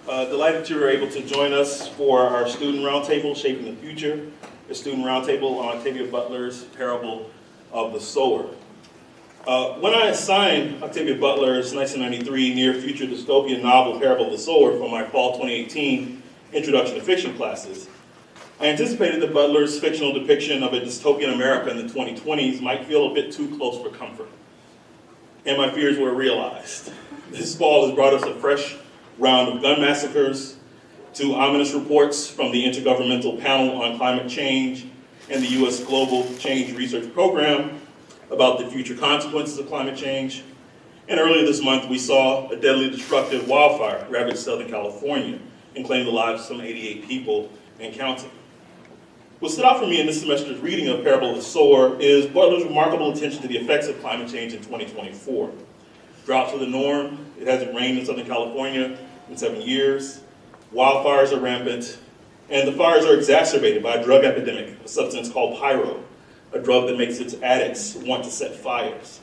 Delighted you were able to join us for our student roundtable, Shaping the Future, a student roundtable on Octavia Butler's Parable of the Sower. When I assigned Octavia Butler's 1993 near-future dystopian novel, Parable of the Sower, for my fall 2018 Introduction to Fiction classes, I anticipated that Butler's fictional depiction of a dystopian America in the 2020s might feel a bit too close for comfort. And my fears were realized. This fall has brought us a fresh round of gun massacres, to ominous reports from the Intergovernmental Panel on Climate Change and the U.S. Global Change Research Program about the future consequences of climate change. And earlier this month, we saw a deadly destructive wildfire ravage Southern California and claim the lives of some 88 people and counting. What stood out for me in this semester's reading of Parable of the Sower is Butler's remarkable attention to the effects of climate change in 2024. Droughts are the norm. It hasn't rained in Southern California in 7 years. Wildfires are rampant, and the fires are exacerbated by a drug epidemic, a substance called pyro, a drug that makes its addicts want to set fires.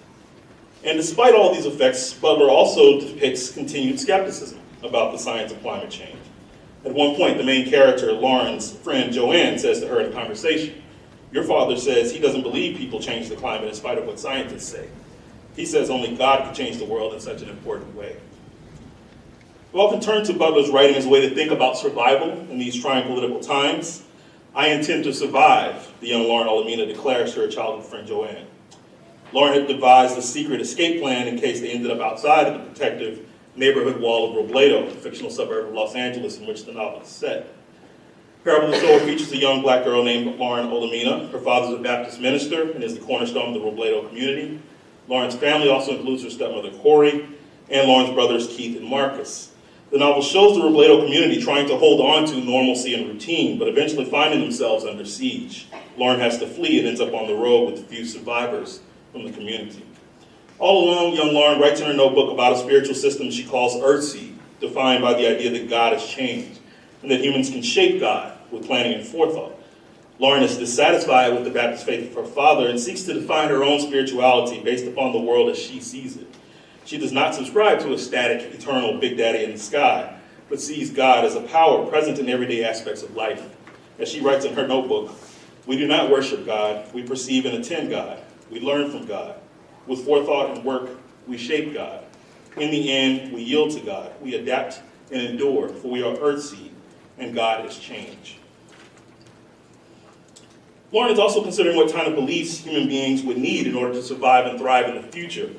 And despite all these effects, Butler also depicts continued skepticism about the science of climate change. At one point, the main character, Lauren's friend Joanne, says to her in a conversation, "Your father says he doesn't believe people change the climate in spite of what scientists say. He says only God can change the world in such an important way." We often turn to Butler's writing as a way to think about survival in these trying political times. "I intend to survive," the young Lauren Olamina declares to her childhood friend Joanne. Lauren had devised a secret escape plan in case they ended up outside of the protective neighborhood wall of Robledo, a fictional suburb of Los Angeles in which the novel is set. Parable of the Sower features a young black girl named Lauren Olamina. Her father is a Baptist minister and is the cornerstone of the Robledo community. Lauren's family also includes her stepmother Corey and Lauren's brothers Keith and Marcus. The novel shows the Robledo community trying to hold on to normalcy and routine, but eventually finding themselves under siege. Lauren has to flee and ends up on the road with a few survivors from the community. All along, young Lauren writes in her notebook about a spiritual system she calls Earthseed, defined by the idea that God has changed, and that humans can shape God with planning and forethought. Lauren is dissatisfied with the Baptist faith of her father and seeks to define her own spirituality based upon the world as she sees it. She does not subscribe to a static, eternal Big Daddy in the sky, but sees God as a power present in everyday aspects of life. As she writes in her notebook, "We do not worship God, we perceive and attend God. We learn from God. With forethought and work, we shape God. In the end, we yield to God. We adapt and endure, for we are Earthseed, and God is change." Lauren is also considering what kind of beliefs human beings would need in order to survive and thrive in the future,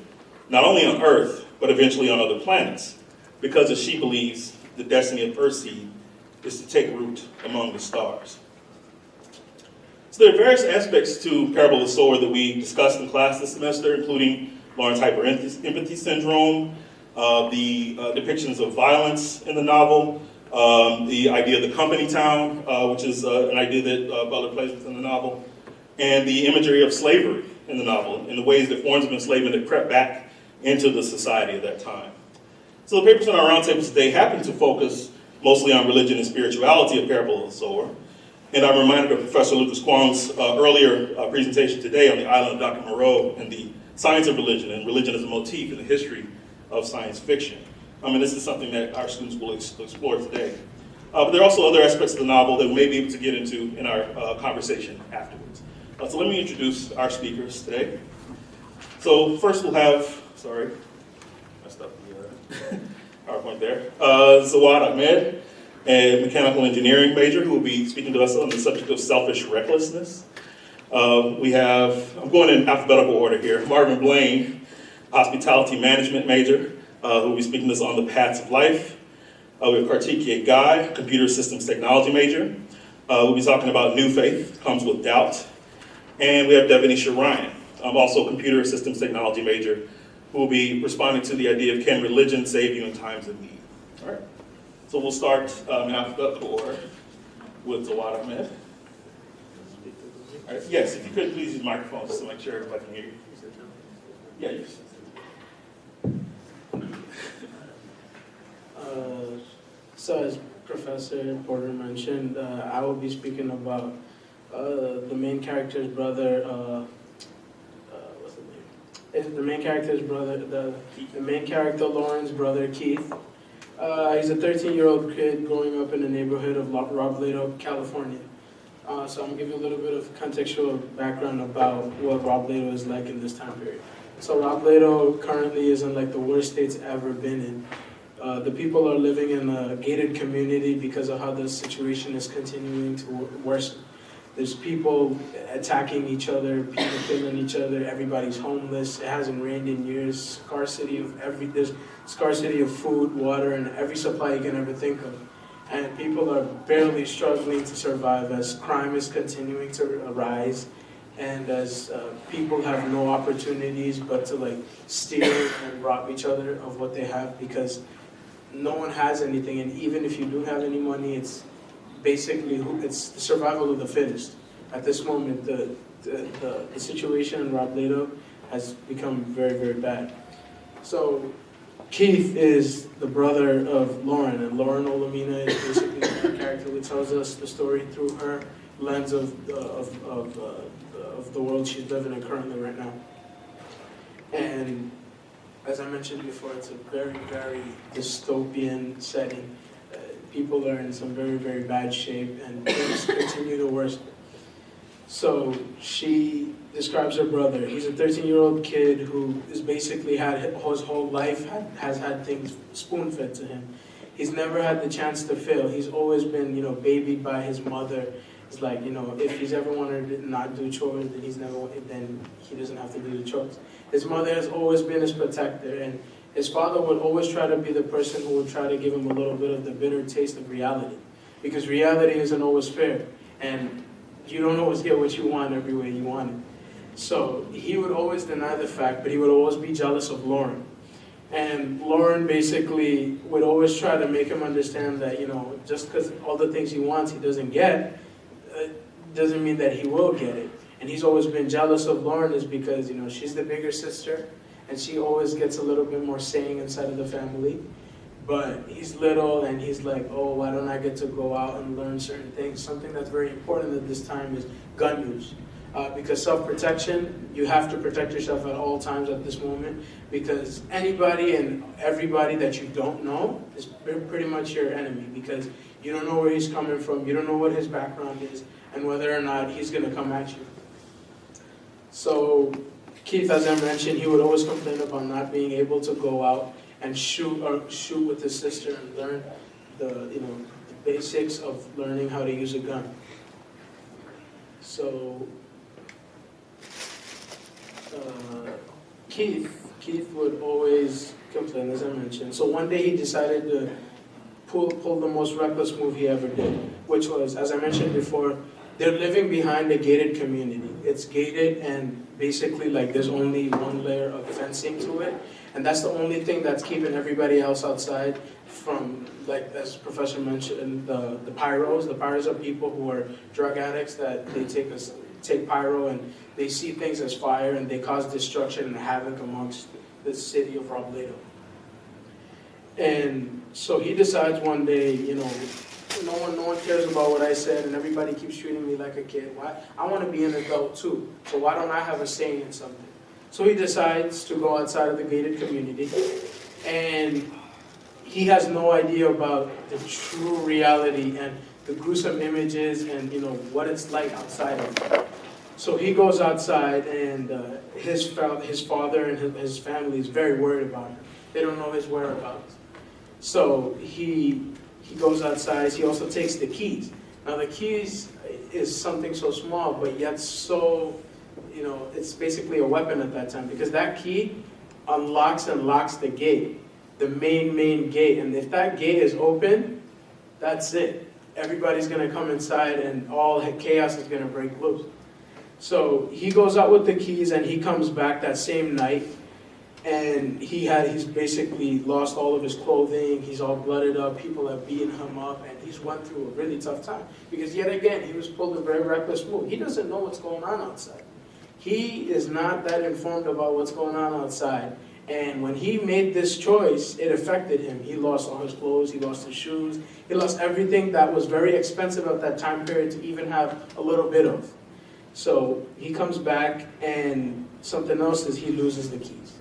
not only on Earth, but eventually on other planets, because as she believes, the destiny of Earthseed is to take root among the stars. So there are various aspects to Parable of the Sower that we discussed in class this semester, including Lauren's hyper-empathy syndrome, the depictions of violence in the novel, the idea of the company town, which is an idea that Butler plays with in the novel, and the imagery of slavery in the novel, and the ways that forms of enslavement have crept back into the society of that time. So the papers on our roundtable today happen to focus mostly on religion and spirituality of Parable of the Sower, and I'm reminded of Professor Lucas Kwong's earlier presentation today on the island of Dr. Moreau and the science of religion and religion as a motif in the history of science fiction. This is something that our students will explore today. But there are also other aspects of the novel that we may be able to get into in our conversation afterwards. So let me introduce our speakers today. So first we'll have, messed up the PowerPoint there, Zawad Ahmed, a mechanical engineering major who will be speaking to us on the subject of selfish recklessness. We have, I'm going in alphabetical order here, Marvin Blain, hospitality management major, who will be speaking to us on the paths of life. We have Kartikye Ghai, computer systems technology major. We'll be talking about new faith, comes with doubt. And we have Devinnesha Ryan, also a computer systems technology major, who will be responding to the idea of can religion save you in times of need. All right. So we'll start in alphabetical order with Zawad Ahmed. All right. Yes, if you could please use microphones just to make sure everybody can hear you. Yeah, you. So as Professor Porter mentioned, I will be speaking about the main character's brother. What's the name? It's the main character's brother. The main character Lauren's brother Keith, He's a 13-year-old kid growing up in the neighborhood of Robledo, California. So I'm going to give you a little bit of contextual background about what Robledo is like in this time period. So Robledo currently is in like the worst state it's ever been in. The people are living in a gated community because of how the situation is continuing to worsen. There's people attacking each other, people killing each other, everybody's homeless, it hasn't rained in years, there's scarcity of food, water, and every supply you can ever think of. And people are barely struggling to survive as crime is continuing to rise, and as people have no opportunities but to like steal and rob each other of what they have because no one has anything, and even if you do have any money, it's basically it's the survival of the fittest. At this moment, the situation in Robledo has become very, very bad. So Keith is the brother of Lauren, and Lauren Olamina is basically the character who tells us the story through her lens of the world she's living in currently right now. And as I mentioned before, it's a very, very dystopian setting. People are in some very, very bad shape, and things continue to worsen. So she describes her brother. He's a 13-year-old kid who is basically had his whole life has had things spoon-fed to him. He's never had the chance to fail. He's always been, babied by his mother. It's like, if he's ever wanted to not do chores, then he doesn't have to do the chores. His mother has always been his protector, and his father would always try to be the person who would try to give him a little bit of the bitter taste of reality. Because reality isn't always fair, and you don't always get what you want every way you want it. So he would always deny the fact, but he would always be jealous of Lauren. And Lauren basically would always try to make him understand that, just because all the things he wants he doesn't get, doesn't mean that he will get it. And he's always been jealous of Lauren is because, she's the bigger sister, and she always gets a little bit more saying inside of the family. But he's little, and he's like, oh, why don't I get to go out and learn certain things? Something that's very important at this time is gun use. Because self-protection, you have to protect yourself at all times at this moment, because anybody and everybody that you don't know is pretty much your enemy, because you don't know where he's coming from, you don't know what his background is, and whether or not he's going to come at you. So Keith, as I mentioned, he would always complain about not being able to go out and shoot with his sister and learn the basics of learning how to use a gun. So Keith would always complain, as I mentioned. So one day he decided to pull the most reckless move he ever did, which was, as I mentioned before, they're living behind a gated community. It's gated, and basically there's only one layer of fencing to it, and that's the only thing that's keeping everybody else outside from, as Professor mentioned, the pyros. The pyros are people who are drug addicts that they take pyro and they see things as fire, and they cause destruction and havoc amongst the city of Robledo. And so he decides one day, no one cares about what I said, and everybody keeps treating me like a kid. Why? I want to be an adult too, so why don't I have a say in something? So he decides to go outside of the gated community, and he has no idea about the true reality and the gruesome images and what it's like outside of it. So he goes outside, and his father and his family is very worried about him. They don't know his whereabouts. So he goes outside. He also takes the keys. Now the keys is something so small, but yet so, it's basically a weapon at that time, because that key unlocks and locks the gate, the main gate. And if that gate is open, that's it. Everybody's going to come inside, and all chaos is going to break loose. So he goes out with the keys, and he comes back that same night, and he's basically lost all of his clothing. He's all blooded up. People have beaten him up, and he's went through a really tough time, because yet again he was pulled a very reckless move. He doesn't know what's going on outside. He is not that informed about what's going on outside. And when he made this choice, it affected him. He lost all his clothes, he lost his shoes, he lost everything that was very expensive at that time period to even have a little bit of. So he comes back, and something else is he loses the keys.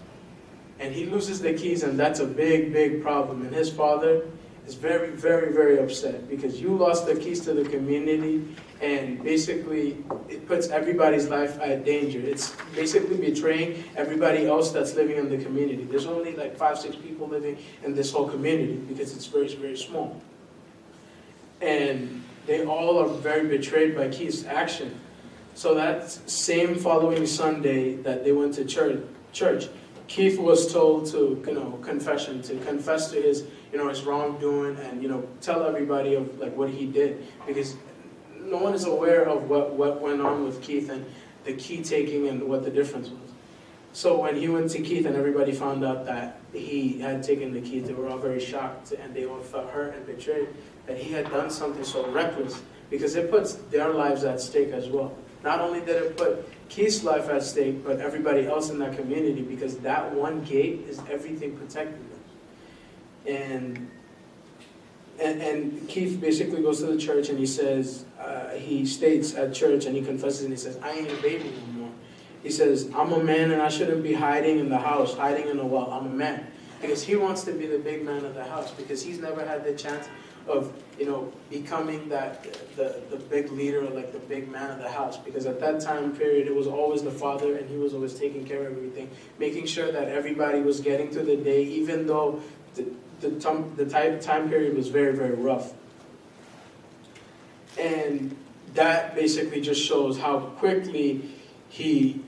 And he loses the keys, and that's a big, big problem. And his father is very, very, very upset because you lost the keys to the community, and basically it puts everybody's life at danger. It's basically betraying everybody else that's living in the community. There's only like 5, 6 people living in this whole community because it's very, very small. And they all are very betrayed by Keith's action. So that same following Sunday that they went to church, Keith was told to, confess to his, his wrongdoing and, tell everybody of like what he did, because no one is aware of what went on with Keith and the key taking and what the difference was. So when he went to Keith and everybody found out that he had taken the key, they were all very shocked and they all felt hurt and betrayed that he had done something so reckless, because it puts their lives at stake as well. Not only did it put Keith's life at stake, but everybody else in that community, because that one gate is everything protecting them. And Keith basically goes to the church and he says, he states at church and he confesses and he says, I ain't a baby no more. He says, I'm a man and I shouldn't be hiding in the house, hiding in a wall. I'm a man. Because he wants to be the big man of the house, because he's never had the chance of, becoming the big leader, or like the big man of the house. Because at that time period, it was always the father, and he was always taking care of everything, making sure that everybody was getting through the day, even though the time period was very, very rough. And that basically just shows how quickly he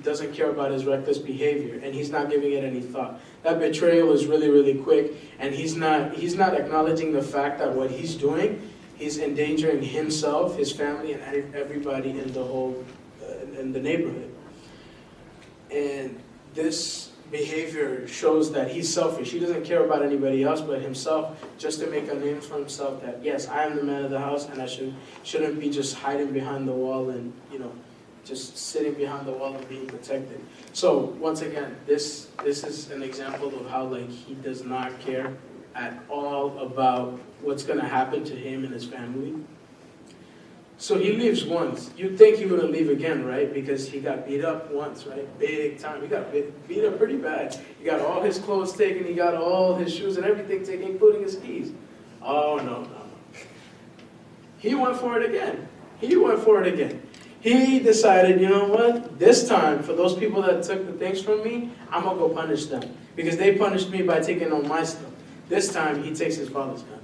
doesn't care about his reckless behavior, and he's not giving it any thought. That betrayal is really, really quick, and he's not acknowledging the fact that what he's doing, he's endangering himself, his family, and everybody in the whole in the neighborhood. And this behavior shows that he's selfish. He doesn't care about anybody else but himself, just to make a name for himself that, yes, I am the man of the house, and I shouldn't be just hiding behind the wall and, just sitting behind the wall and being protected. So once again, this is an example of how he does not care at all about what's going to happen to him and his family. So he leaves once. You'd think he wouldn't leave again, right? Because he got beat up once, right? Big time. He got beat up pretty bad. He got all his clothes taken. He got all his shoes and everything taken, including his keys. Oh, no. He went for it again. He decided, you know what? This time, for those people that took the things from me, I'm going to go punish them. Because they punished me by taking all my stuff. This time, he takes his father's gun.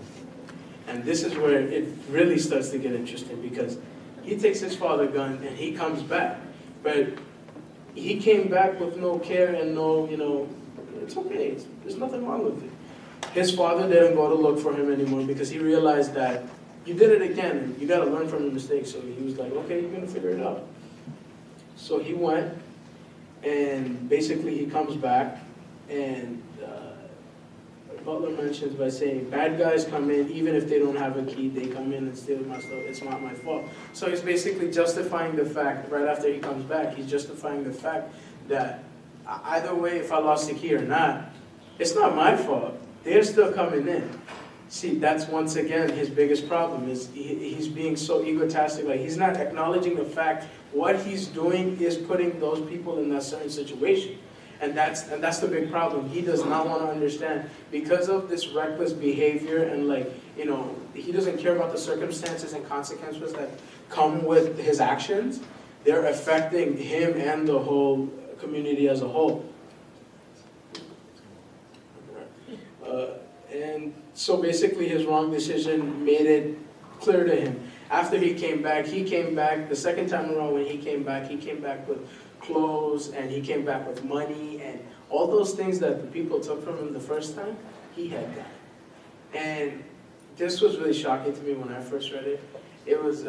And this is where it really starts to get interesting, because he takes his father's gun and he comes back. But he came back with no care and no, it's okay. There's nothing wrong with it. His father didn't go to look for him anymore, because he realized that you did it again, and you got to learn from your mistakes. So he was like, okay, you're going to figure it out. So he went, and basically he comes back, and Butler mentions by saying, bad guys come in, even if they don't have a key, they come in and steal my stuff. It's not my fault. So he's basically justifying the fact, right after he comes back, he's justifying the fact that either way, if I lost the key or not, it's not my fault. They're still coming in. See, that's once again his biggest problem, is he's being so egotastic. He's not acknowledging the fact what he's doing is putting those people in that certain situation. And that's the big problem. He does not want to understand, because of this reckless behavior, and he doesn't care about the circumstances and consequences that come with his actions. They're affecting him and the whole community as a whole. And so basically his wrong decision made it clear to him. After he came back the second time around. When he came back with clothes, and he came back with money, and all those things that the people took from him the first time, he had that. And this was really shocking to me when I first read it. It was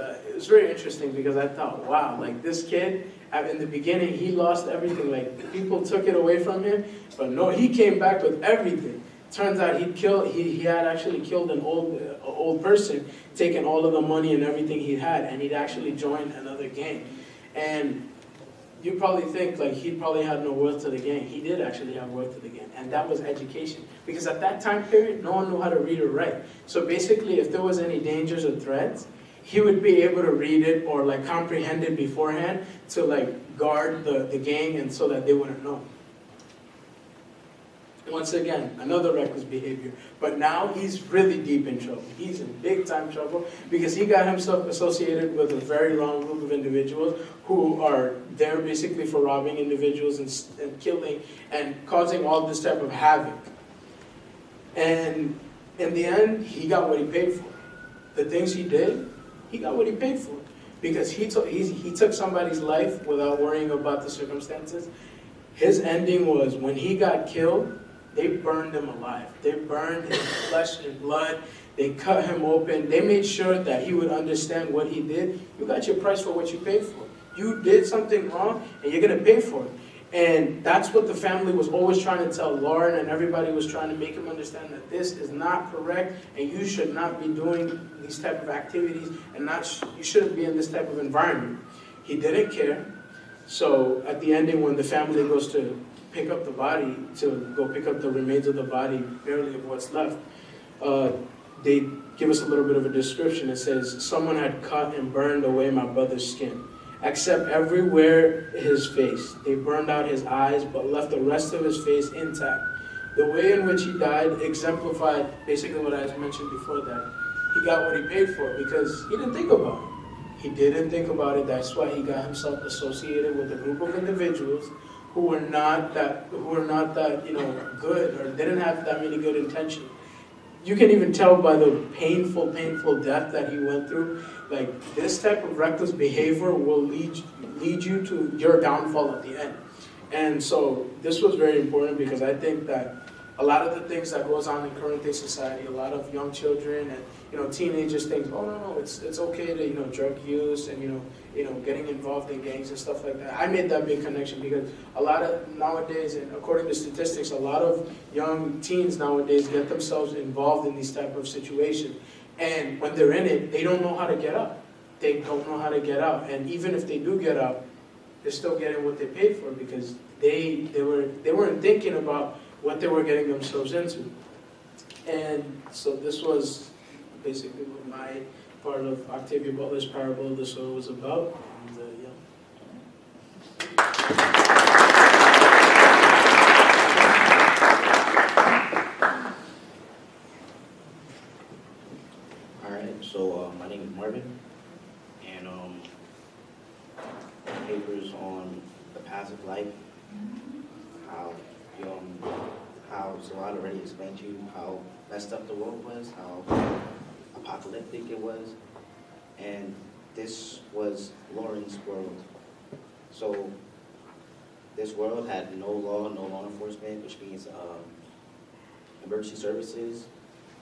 very interesting, because I thought, wow, this kid, in the beginning, he lost everything. People took it away from him, but no, he came back with everything. Turns out he had actually killed an old person, taken all of the money and everything he had, and he'd actually joined another gang. And you probably think he probably had no worth to the gang. He did actually have worth to the gang, and that was education. Because at that time period, no one knew how to read or write. So basically, if there was any dangers or threats, he would be able to read it or comprehend it beforehand to guard the gang, and so that they wouldn't know. Once again, another reckless behavior. But now he's really deep in trouble. He's in big time trouble because he got himself associated with a very wrong group of individuals who are there basically for robbing individuals and killing and causing all this type of havoc. And in the end, he got what he paid for. The things he did, he got what he paid for. Because he took somebody's life without worrying about the circumstances. His ending was when he got killed, they burned him alive. They burned his flesh and blood. They cut him open. They made sure that he would understand what he did. You got your price for what you paid for. You did something wrong, and you're going to pay for it. And that's what the family was always trying to tell Lauren, and everybody was trying to make him understand that this is not correct, and you should not be doing these type of activities, and you shouldn't be in this type of environment. He didn't care. So at the ending, when the family goes to pick up the body, to go pick up the remains of the body, barely of what's left, they give us a little bit of a description. It says, someone had cut and burned away my brother's skin, except everywhere his face. They burned out his eyes, but left the rest of his face intact. The way in which he died exemplified basically what I mentioned before, that he got what he paid for because he didn't think about it. He didn't think about it. That's why he got himself associated with a group of individuals who were not that good, or didn't have that many good intentions. You can even tell by the painful death that he went through. Like, this type of reckless behavior will lead you to your downfall at the end. And so this was very important because I think that a lot of the things that goes on in current day society, a lot of young children and teenagers think, oh no, it's okay to drug use and getting involved in gangs and stuff like that. I made that big connection because a lot of nowadays, and according to statistics, a lot of young teens nowadays get themselves involved in these type of situations. And when they're in it, they don't know how to get up. They don't know how to get out. And even if they do get out, they're still getting what they paid for because they weren't thinking about what they were getting themselves into. And so this was basically what my part of Octavia Butler's parable of the sower was about. And, All right, so my name is Marvin, and my paper is on the passive life, how Zawad already explained to you how messed up the world was, how apocalyptic it was, and this was Lauren's world. So this world had no law enforcement, which means emergency services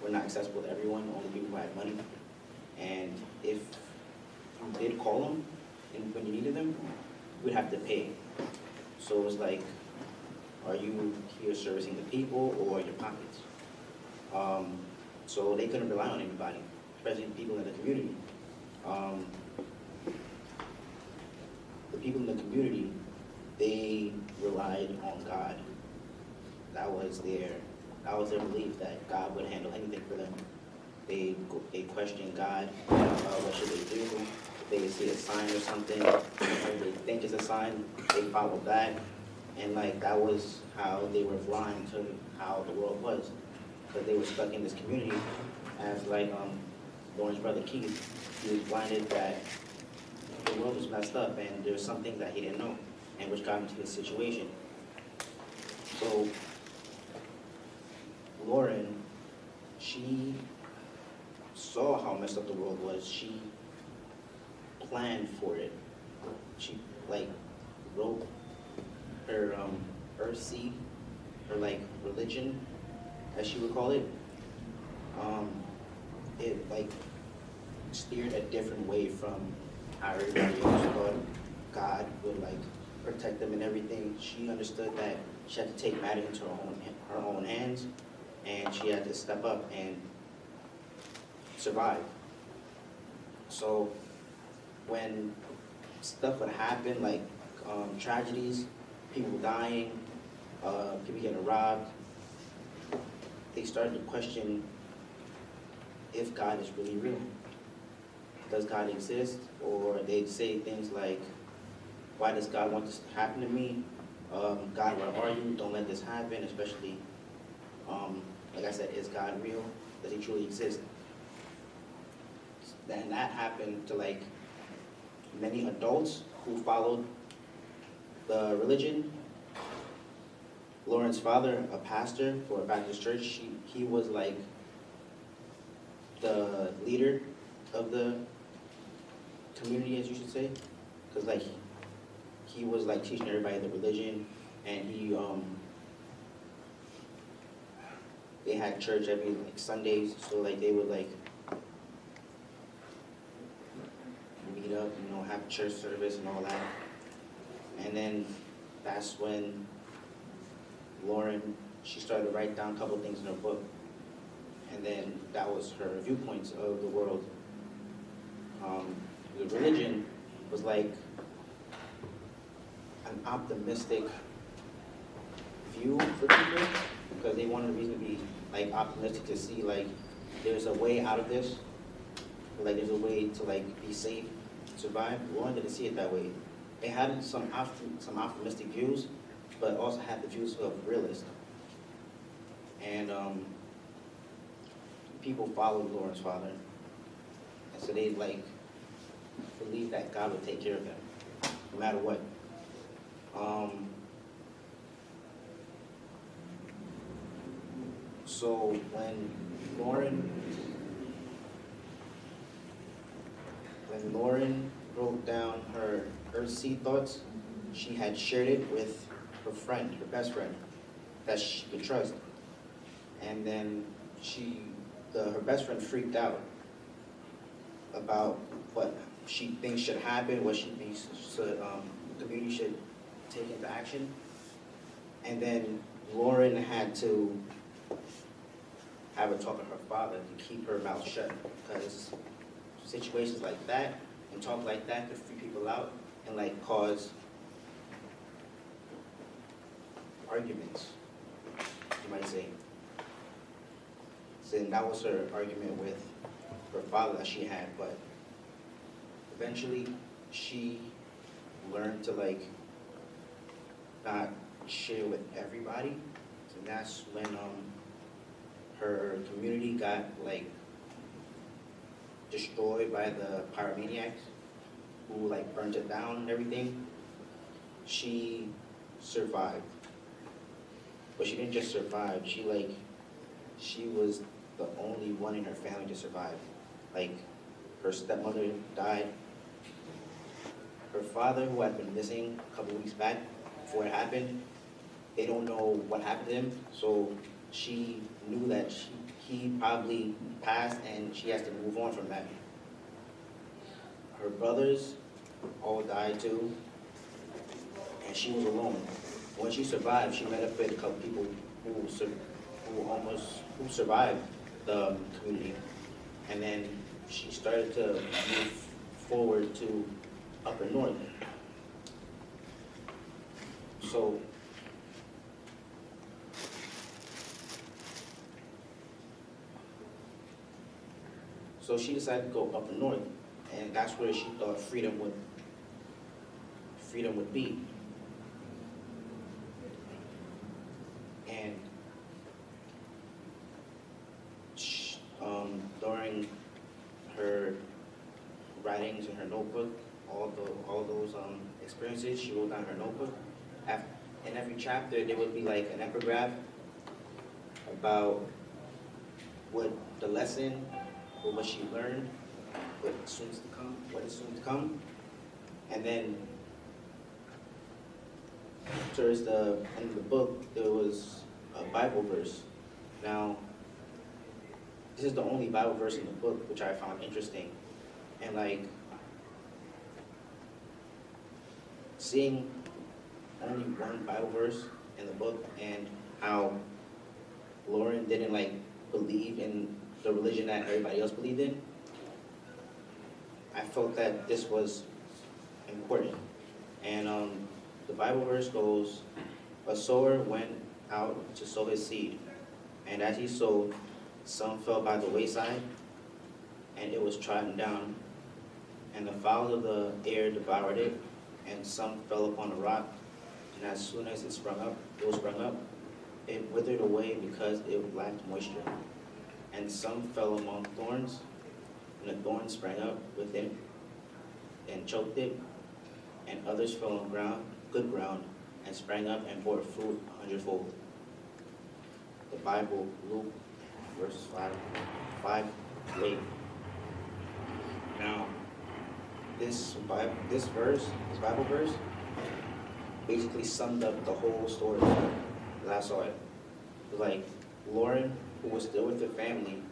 were not accessible to everyone, only people who had money. And if you did call them when you needed them, you would have to pay. So it was like, are you here servicing the people or your pockets? So they couldn't rely on anybody, especially the people in the community. The people in the community, they relied on God. That was their belief that God would handle anything for them. They questioned God. What should they do? If they see a sign or something, or they think it's a sign, they follow that. And that was how they were blind to how the world was, because they were stuck in this community. As Lauren's brother Keith, he was blinded that the world was messed up, and there was something that he didn't know, and which got him to this situation. So Lauren, she saw how messed up the world was. She planned for it. She wrote her seed, her religion, as she would call it. It steered a different way from how everybody else thought God would protect them and everything. She understood that she had to take matters into her own hands, and she had to step up and survive. So when stuff would happen, tragedies, people dying, people getting robbed, they started to question if God is really real. Does God exist? Or they'd say things like, why does God want this to happen to me? God, where are you? Don't let this happen, especially Like I said, is God real? Does he truly exist? Then that happened to like many adults who followed the religion. Lauren's father, a pastor for a Baptist church, he was like the leader of the community, as you should say, because like he was like teaching everybody the religion, and they had church every like Sundays, so like they would like meet up, have church service and all that. And then that's when Lauren, she started to write down a couple things in her book, and then that was her viewpoints of the world. The religion was like an optimistic view for people, because they wanted a reason to be like optimistic, to see like there's a way out of this, like there's a way to like be safe, survive. Lauren didn't see it that way. It had some optimistic views, but also had the views of realists. And people followed Lauren's father, and so they like believed that God would take care of them, no matter what. So when Lauren wrote down her earthsea thoughts, she had shared it with her friend, her best friend, that she could trust. And then her best friend freaked out about what she thinks should happen, what she thinks the community should take into action. And then Lauren had to have a talk with her father to keep her mouth shut, because situations like that and talk like that could freak people out and like cause arguments, you might say. So that was her argument with her father that she had, but eventually she learned to like not share with everybody. So that's when her community got like destroyed by the pyromaniacs who like burnt it down and everything. She survived. But she didn't just survive, she was the only one in her family to survive. Like, her stepmother died. Her father, who had been missing a couple weeks back before it happened, they don't know what happened to him, so she knew that he probably passed and she has to move on from that. Her brothers all died too, and she was alone. When she survived, she met up with a couple people who survived the community, and then she started to move forward to Upper North. So she decided to go Upper North, and that's where she thought freedom would be. And during her writings in her notebook, all those experiences, she wrote down her notebook. In every chapter, there would be like an epigraph about what the lesson, or what she learned, what is soon to come. And then towards the end of the book, there was a Bible verse. Now, this is the only Bible verse in the book which I found interesting. And like, seeing only one Bible verse in the book, and how Lauren didn't like believe in the religion that everybody else believed in, I felt that this was important. And the Bible verse goes, "A sower went out to sow his seed, and as he sowed, some fell by the wayside, and it was trodden down, and the fowls of the air devoured it, and some fell upon a rock, and as soon as it was sprung up, It withered away because it lacked moisture. And some fell among thorns, and the thorns sprang up within and choked it. And others fell on good ground, and sprang up and bore fruit 100-fold. The Bible, Luke, verses 5 to 8. Now, this Bible verse, basically summed up the whole story as I saw it. It was like Lauren, who was still with her family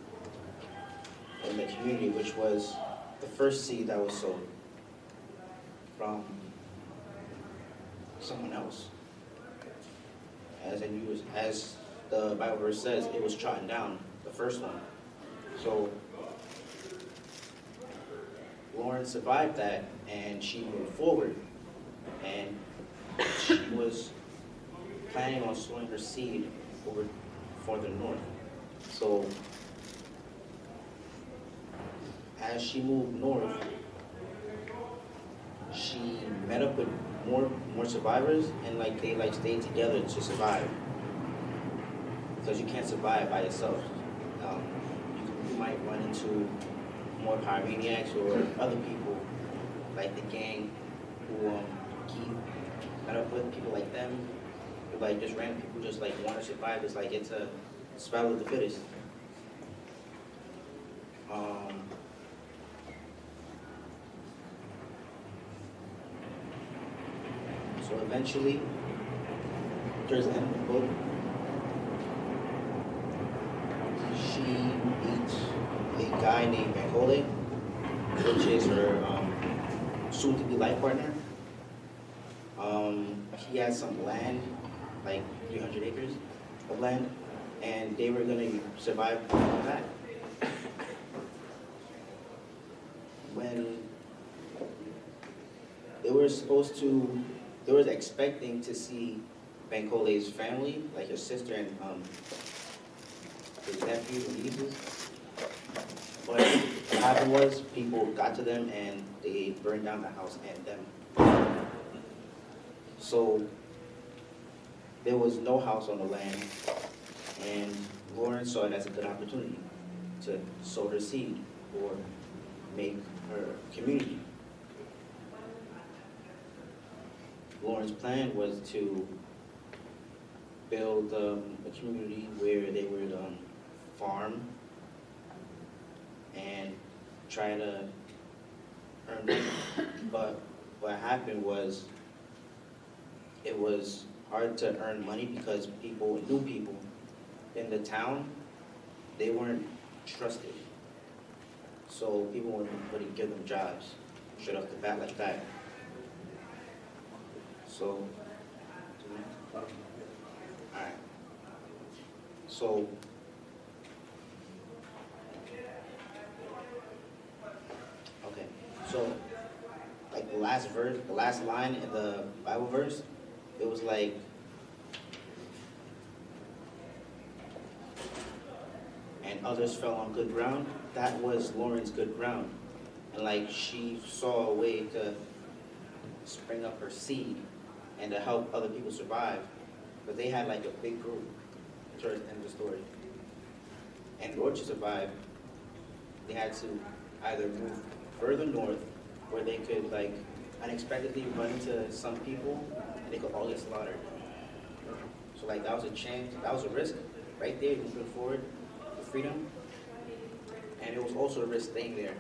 in the community, which was the first seed that was sown from someone else. As the Bible verse says, it was trodden down, the first one. So Lauren survived that, and she moved forward, and she was planning on sowing her seed over farther north. So as she moved north, she met up with more survivors, and they stayed together to survive. Because you can't survive by yourself. You might run into more pyromaniacs or other people, like the gang, who keep met up with people like them, or just random people just want to survive. It's it's a survival of the fittest. So eventually, towards the end of the book, she meets a guy named Benkole, which is her soon-to-be life partner. He had some land, 300 acres of land, and they were going to survive on that. When they were expecting to see Benkole's family, like his sister and his nephews and nieces. But what happened was people got to them and they burned down the house and them. So there was no house on the land, and Lauren saw it as a good opportunity to sow her seed or make her community. Lauren's plan was to build a community where they would farm and try to earn money. But what happened was it was hard to earn money because new people in the town, they weren't trusted. So people wouldn't give them jobs straight off the bat like that. So, alright. So, okay. So, the last line in the Bible verse, it was and others fell on good ground. That was Lauren's good ground. And she saw a way to spring up her seed and to help other people survive. But they had a big group towards the end of the story. And in order to survive, they had to either move further north where they could unexpectedly run into some people and they could all get slaughtered. So that was a chance, that was a risk right there moving forward for freedom. And it was also a risk staying there.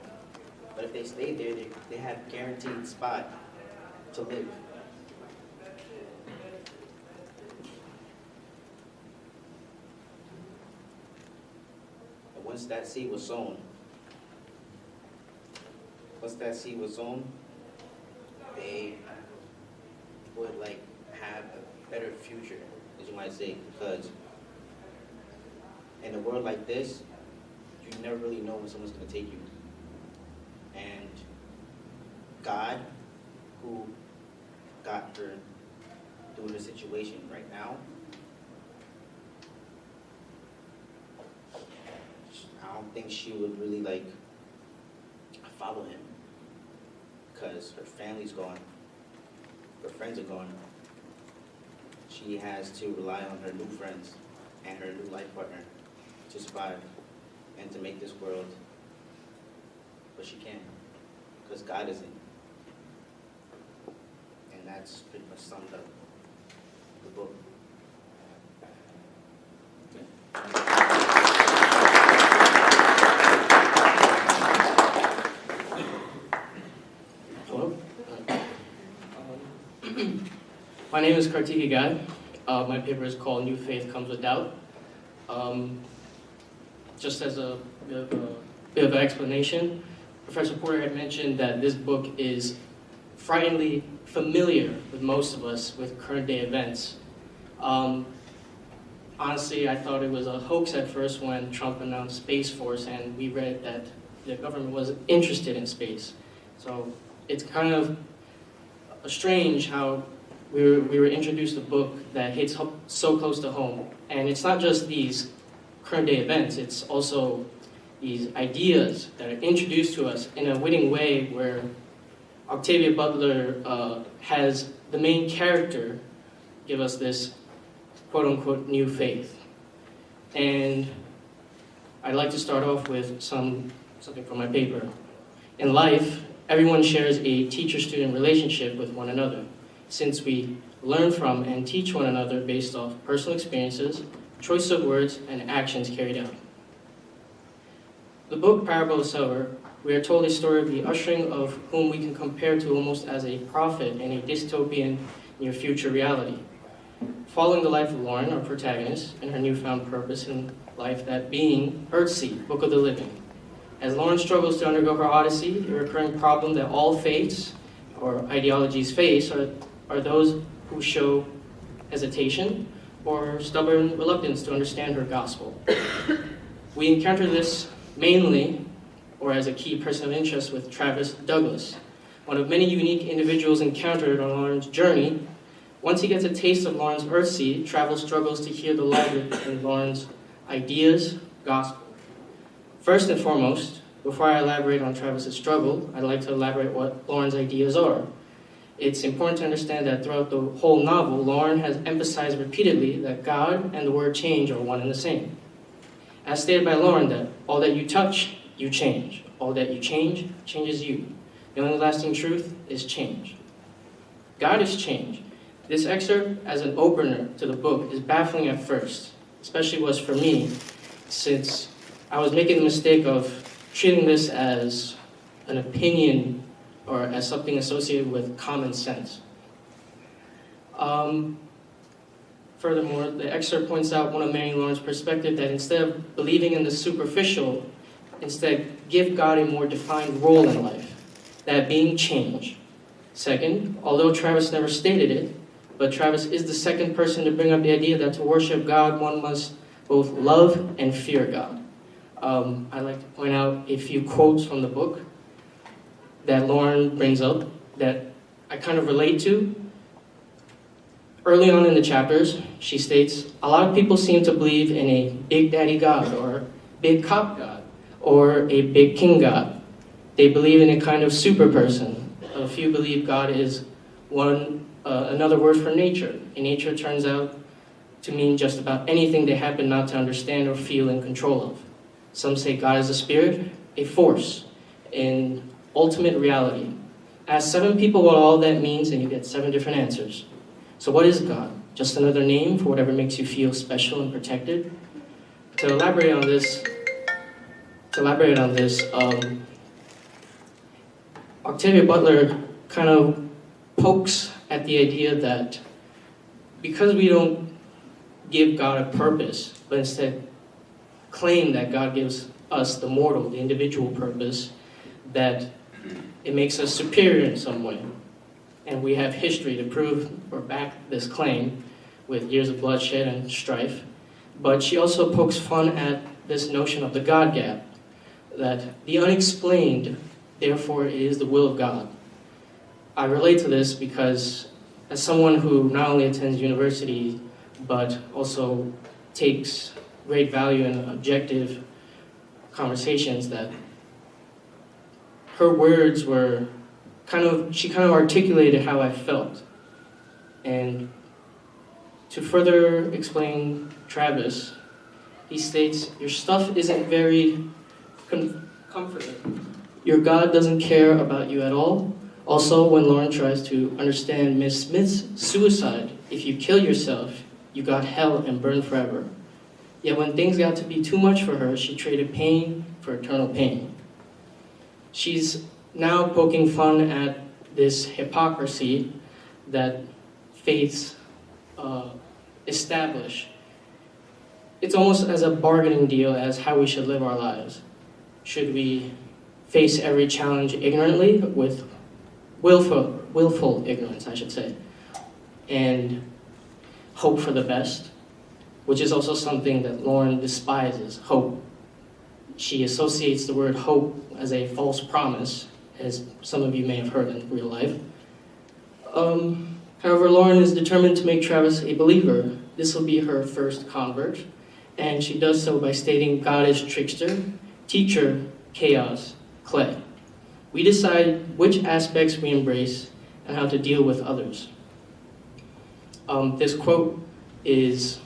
But if they stayed there, they had a guaranteed spot to live. And once that seed was sown, they would have a better future, as you might say, because in a world like this, you never really know when someone's going to take you. And God, who got her through the situation right now, I don't think she would really follow him, because her family's gone, her friends are gone. She has to rely on her new friends and her new life partner to survive and to make this world, but she can't, because God isn't. And that's pretty much summed up the book. Hello. My name is Kartikye Ghai. My paper is called New Faith Comes with Doubt. Just as a bit of an explanation, Professor Porter had mentioned that this book is frighteningly familiar with most of us with current day events. Honestly, I thought it was a hoax at first when Trump announced Space Force and we read that the government wasn't interested in space. So it's kind of strange how we were introduced a book that hits so close to home. And it's not just these current day events, it's also these ideas that are introduced to us in a witting way where Octavia Butler has the main character give us this quote-unquote new faith. And I'd like to start off with something from my paper. In life, everyone shares a teacher-student relationship with one another, since we learn from and teach one another based off personal experiences, choice of words, and actions carried out. The book Parable of Sower, we are told a story of the ushering of whom we can compare to almost as a prophet in a dystopian near-future reality. Following the life of Lauren, our protagonist, and her newfound purpose in life, that being Earthseed, Book of the Living. As Lauren struggles to undergo her odyssey, a recurring problem that all faiths or ideologies face are those who show hesitation or stubborn reluctance to understand her gospel. We encounter this mainly, or as a key person of interest, with Travis Douglas, one of many unique individuals encountered on Lauren's journey. Once he gets a taste of Lauren's Earthseed, Travis struggles to hear the light in Lauren's ideas, gospel. First and foremost, before I elaborate on Travis's struggle, I'd like to elaborate what Lauren's ideas are. It's important to understand that throughout the whole novel, Lauren has emphasized repeatedly that God and the word change are one and the same. As stated by Lauren, that all that you touch, you change. All that you change, changes you. The only lasting truth is change. God is change. This excerpt, as an opener to the book, is baffling at first, especially was for me, since I was making the mistake of treating this as an opinion or as something associated with common sense. Furthermore, the excerpt points out one of Mary Lauren's perspective that instead of believing in the superficial, instead give God a more defined role in life, that being change. Second, although Travis never stated it, but Travis is the second person to bring up the idea that to worship God, one must both love and fear God. I'd like to point out a few quotes from the book that Lauren brings up that I kind of relate to. Early on in the chapters, she states, a lot of people seem to believe in a big daddy God or big cop God or a big king God. They believe in a kind of super person. A few believe God is another word for nature. And nature turns out to mean just about anything they happen not to understand or feel in control of. Some say God is a spirit, a force, an ultimate reality. Ask 7 people what all that means and you get 7 different answers. So what is God? Just another name for whatever makes you feel special and protected? To elaborate on this, Octavia Butler kind of pokes at the idea that because we don't give God a purpose, but instead claim that God gives us, the mortal, the individual purpose, that it makes us superior in some way. And we have history to prove or back this claim with years of bloodshed and strife. But she also pokes fun at this notion of the God gap, that the unexplained, therefore, is the will of God. I relate to this because as someone who not only attends university, but also takes great value in objective conversations, that her words were she kind of articulated how I felt. And To further explain Travis, he states, "Your stuff isn't very comforting. Your God doesn't care about you at all." Also, when Lauren tries to understand Miss Smith's suicide, if you kill yourself, you got hell and burn forever. Yet when things got to be too much for her, she traded pain for eternal pain. She's now poking fun at this hypocrisy that faiths establish. It's almost as a bargaining deal as how we should live our lives. Should we face every challenge ignorantly, with willful ignorance, I should say, and hope for the best, which is also something that Lauren despises, hope. She associates the word hope as a false promise, as some of you may have heard in real life. However, Lauren is determined to make Travis a believer. This will be her first convert, and she does so by stating God is trickster, teacher, chaos, clay. We decide which aspects we embrace and how to deal with others. This quote is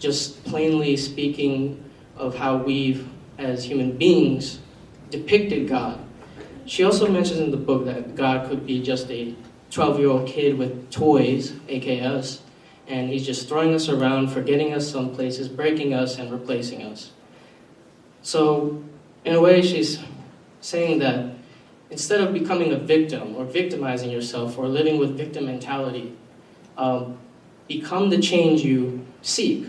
just plainly speaking of how we've, as human beings, depicted God. She also mentions in the book that God could be just a 12-year-old kid with toys, aka us, and he's just throwing us around, forgetting us some places, breaking us, and replacing us. So, in a way, she's saying that instead of becoming a victim or victimizing yourself or living with victim mentality, become the change you seek.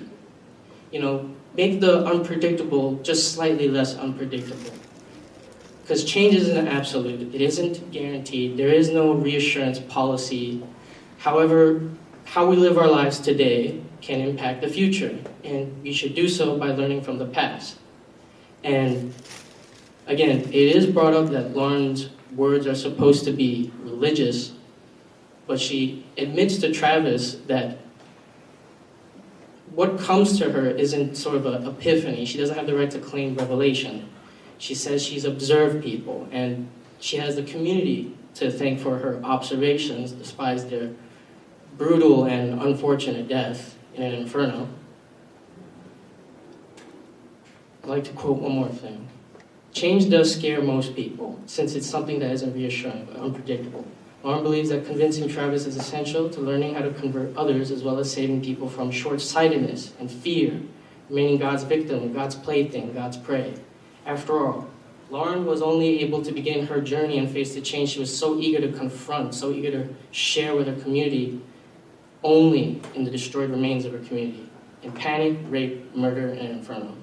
Make the unpredictable just slightly less unpredictable. Because change isn't an absolute. It isn't guaranteed. There is no reassurance policy. However, how we live our lives today can impact the future, and we should do so by learning from the past. And again, it is brought up that Lauren's words are supposed to be religious, but she admits to Travis that what comes to her isn't sort of an epiphany. She doesn't have the right to claim revelation. She says she's observed people, and she has the community to thank for her observations, despite their brutal and unfortunate death in an inferno. I'd like to quote one more thing. Change does scare most people, since it's something that isn't reassuring but unpredictable. Lauren believes that convincing Travis is essential to learning how to convert others, as well as saving people from short-sightedness and fear, remaining God's victim, God's plaything, God's prey. After all, Lauren was only able to begin her journey and face the change she was so eager to confront, so eager to share with her community, only in the destroyed remains of her community, in panic, rape, murder, and inferno.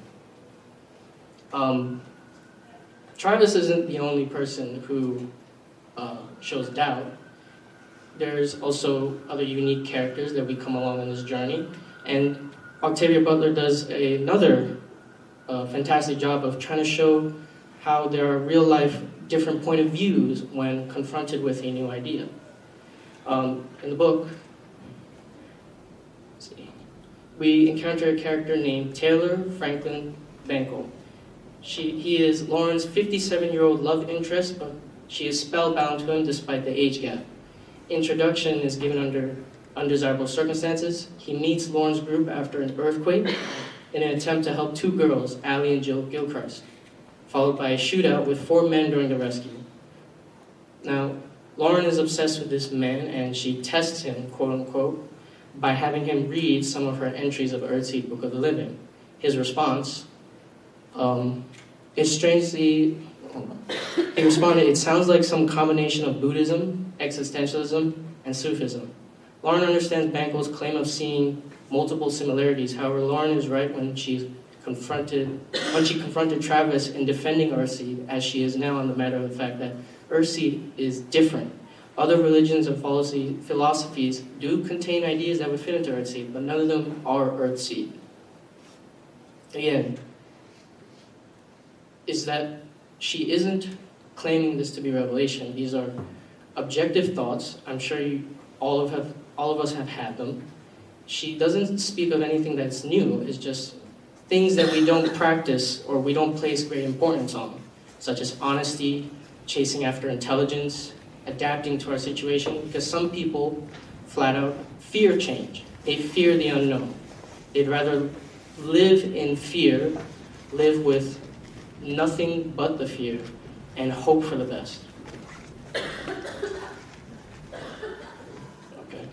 Travis isn't the only person who shows doubt. There's also other unique characters that we come along on this journey, and Octavia Butler does another fantastic job of trying to show how there are real-life different point of views when confronted with a new idea. In the book, we encounter a character named Taylor Franklin Bankel. He is Lauren's 57-year-old love interest, but she is spellbound to him despite the age gap. Introduction is given under undesirable circumstances. He meets Lauren's group after an earthquake in an attempt to help two girls, Allie and Jill Gilchrist, followed by a shootout with 4 men during the rescue. Now, Lauren is obsessed with this man, and she tests him, quote-unquote, by having him read some of her entries of Earthseed Book of the Living. His response, he responded, "It sounds like some combination of Buddhism, existentialism, and Sufism." Lauren understands Bankel's claim of seeing multiple similarities. However, Lauren is right when she confronted Travis in defending Earthseed, as she is now on the matter of the fact that Earthseed is different. Other religions and philosophies do contain ideas that would fit into Earthseed, but none of them are Earthseed. Again, is that she isn't claiming this to be revelation. These are objective thoughts. I'm sure all of us have had them. She doesn't speak of anything that's new. It's just things that we don't practice or we don't place great importance on, such as honesty, chasing after intelligence, adapting to our situation, because some people flat out fear change. They fear the unknown. They'd rather live in fear, live with nothing but the fear, and hope for the best. Okay.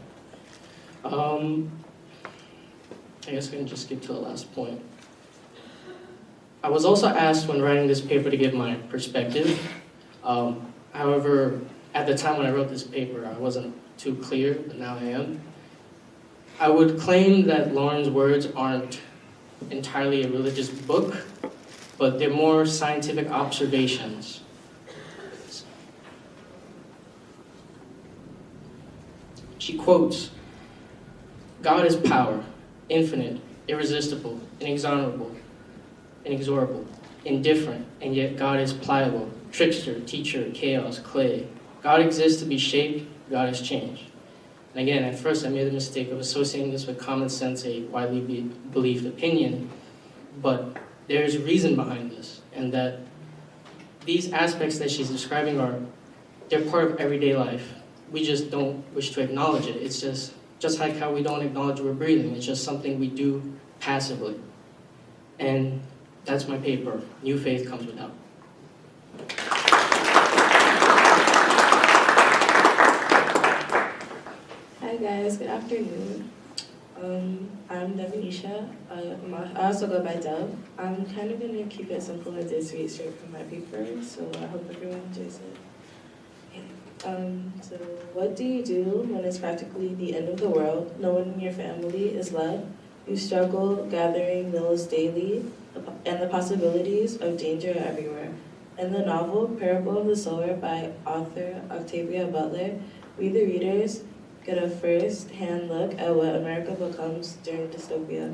I guess I can just skip to the last point. I was also asked when writing this paper to give my perspective. However, at the time when I wrote this paper, I wasn't too clear, but now I am. I would claim that Lauren's words aren't entirely a religious book, but they're more scientific observations. She quotes, "God is power, infinite, irresistible, inexorable, indifferent, and yet God is pliable, trickster, teacher, chaos, clay. God exists to be shaped, God is changed." And again, at first I made the mistake of associating this with common sense, a widely believed opinion, but there's reason behind this, and that these aspects that she's describing they're part of everyday life. We just don't wish to acknowledge it. It's just like how we don't acknowledge we're breathing. It's just something we do passively. And that's my paper, New Faith Comes Without. Hi guys, good afternoon. I'm Devinnesha. I also go by Dev. I'm kind of going to keep it simple and straight from my paper, so I hope everyone enjoys it. So what do you do when it's practically the end of the world? No one in your family is left. You struggle gathering meals daily, and the possibilities of danger are everywhere. In the novel Parable of the Sower by author Octavia Butler, we the readers get a first-hand look at what America becomes during dystopia.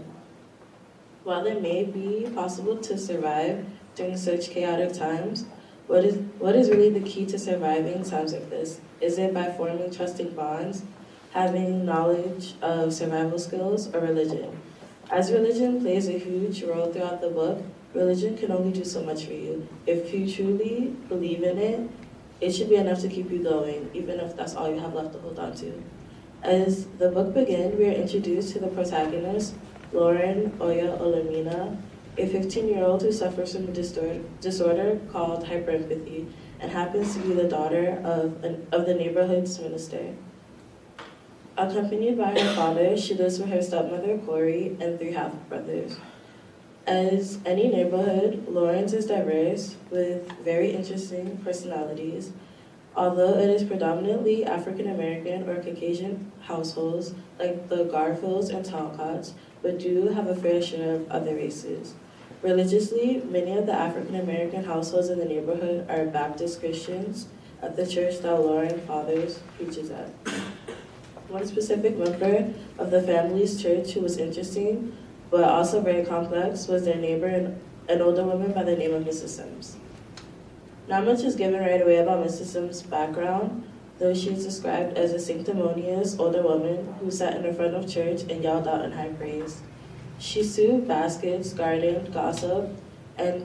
While it may be possible to survive during such chaotic times, what is really the key to surviving times like this? Is it by forming trusting bonds, having knowledge of survival skills, or religion? As religion plays a huge role throughout the book, religion can only do so much for you. If you truly believe in it, it should be enough to keep you going, even if that's all you have left to hold on to. As the book begins, we are introduced to the protagonist, Lauren Oya Olamina, a 15-year-old who suffers from a disorder called hyperempathy and happens to be the daughter of the neighborhood's minister. Accompanied by her father, she lives with her stepmother, Corey, and 3 half-brothers. As any neighborhood, Lawrence is diverse with very interesting personalities. Although it is predominantly African-American or Caucasian households, like the Garfields and Talcotts, but do have a fair share of other races. Religiously, many of the African-American households in the neighborhood are Baptist Christians at the church that Lauren Fathers preaches at. One specific member of the family's church who was interesting, but also very complex, was their neighbor, an older woman by the name of Mrs. Sims. Not much is given right away about Mrs. Sims' background, though she is described as a sanctimonious older woman who sat in the front of church and yelled out in high praise. She sewed baskets, gardened, gossiped, and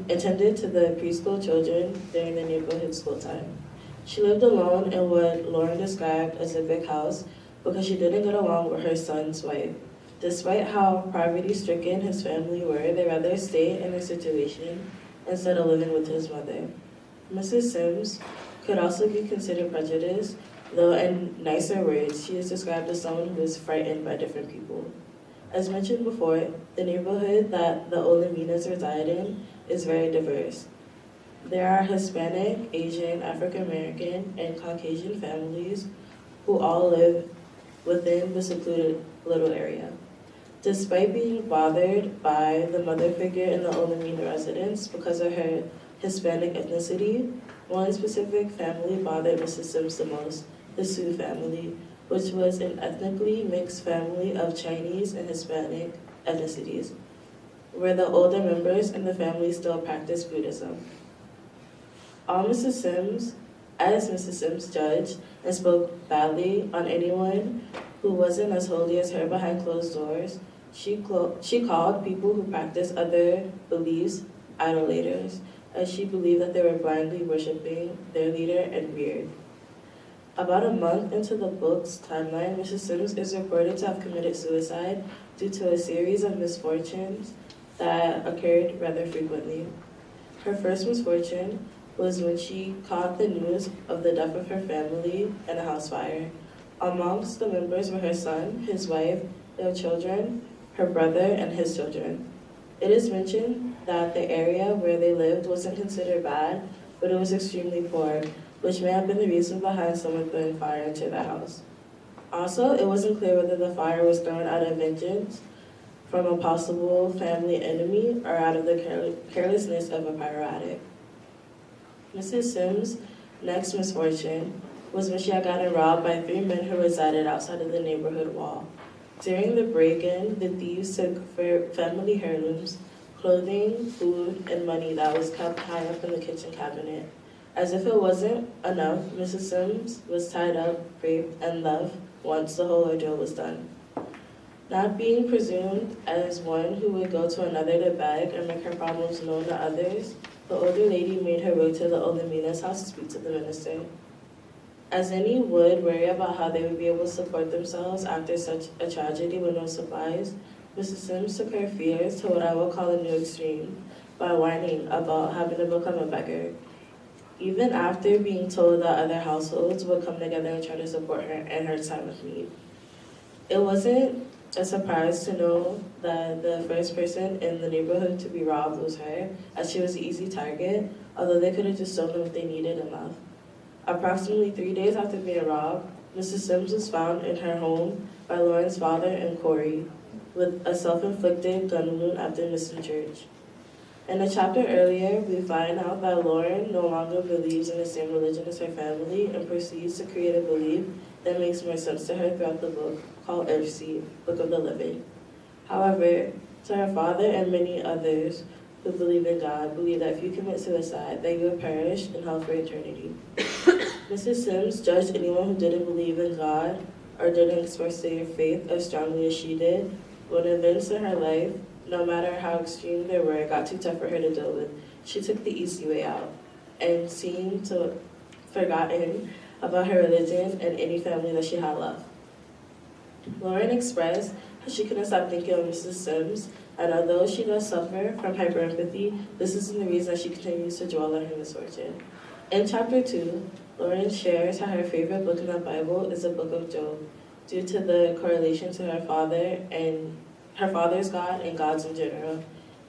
attended to the preschool children during the neighborhood school time. She lived alone in what Lauren described as a big house because she didn't get along with her son's wife. Despite how poverty-stricken his family were, they'd rather stay in their situation instead of living with his mother. Mrs. Sims could also be considered prejudiced, though in nicer words, she is described as someone who is frightened by different people. As mentioned before, the neighborhood that the Olaminas reside in is very diverse. There are Hispanic, Asian, African-American, and Caucasian families who all live within the secluded little area. Despite being bothered by the mother figure in the Olamina residence because of her Hispanic ethnicity, one specific family bothered Mrs. Sims the most, the Sioux family, which was an ethnically mixed family of Chinese and Hispanic ethnicities, where the older members in the family still practice Buddhism. As Mrs. Sims judged and spoke badly on anyone who wasn't as holy as her behind closed doors, she called people who practiced other beliefs idolaters, as she believed that they were blindly worshiping their leader and weird. About a month into the book's timeline, Mrs. Sims is reported to have committed suicide due to a series of misfortunes that occurred rather frequently. Her first misfortune was when she caught the news of the death of her family in a house fire. Amongst the members were her son, his wife, their children, her brother, and his children. It is mentioned that the area where they lived wasn't considered bad, but it was extremely poor, which may have been the reason behind someone throwing fire into their house. Also, it wasn't clear whether the fire was thrown out of vengeance from a possible family enemy or out of the carelessness of a pyro-addict. Mrs. Sims' next misfortune was when she had gotten robbed by 3 men who resided outside of the neighborhood wall. During the break-in, the thieves took family heirlooms, clothing, food, and money that was kept high up in the kitchen cabinet. As if it wasn't enough, Mrs. Sims was tied up, raped, and left once the whole ordeal was done. Not being presumed as one who would go to another to beg or make her problems known to others, the older lady made her way to the Olamina's house to speak to the minister. As any would worry about how they would be able to support themselves after such a tragedy with no supplies, Mrs. Sims took her fears to what I will call a new extreme by whining about having to become a beggar. Even after being told that other households would come together and try to support her in her time of need. It wasn't a surprise to know that the first person in the neighborhood to be robbed was her, as she was an easy target, although they could have just stolen what they needed and left. Approximately 3 days after being robbed, Mrs. Sims was found in her home by Lauren's father and Corey with a self-inflicted gun wound at the missing church. In a chapter earlier, we find out that Lauren no longer believes in the same religion as her family and proceeds to create a belief that makes more sense to her throughout the book, called Earthseed, Book of the Living. However, to her father and many others who believe in God, believe that if you commit suicide, that you will perish in hell for eternity. Mrs. Sims judged anyone who didn't believe in God or didn't express their faith as strongly as she did when events in her life, no matter how extreme they were, got too tough for her to deal with. She took the easy way out and seemed to have forgotten about her religion and any family that she had left. Lauren expressed how she couldn't stop thinking of Mrs. Sims, and although she does suffer from hyperempathy, this isn't the reason that she continues to dwell on her misfortune. In chapter 2, Lauren shares how her favorite book in the Bible is the book of Job, due to the correlation to her father and her father's God and God's in general.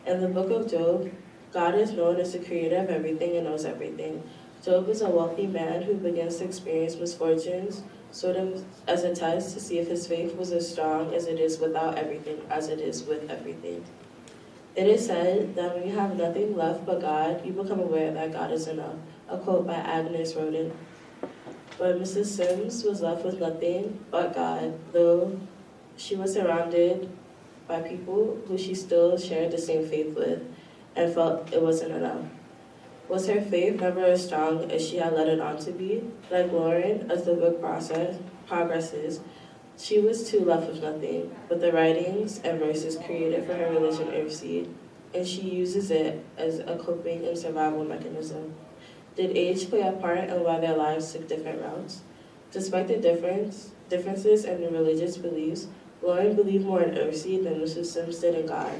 In the book of Job, God is known as the creator of everything and knows everything. Job is a wealthy man who begins to experience misfortunes, sort of as a test to see if his faith was as strong as it is without everything as it is with everything. It is said that when you have nothing left but God, you become aware that God is enough, a quote by Agnes Roden. But Mrs. Sims was left with nothing but God, though she was surrounded by people who she still shared the same faith with and felt it wasn't enough. Was her faith never as strong as she had let it on to be? Like Lauren, as the book progresses, she was too left with nothing but the writings and verses created for her religion Earthseed, and she uses it as a coping and survival mechanism. Did age play a part in why their lives took different routes? Despite the differences in their religious beliefs, Lauren believed more in Earthseed than Mrs. Sims did in God.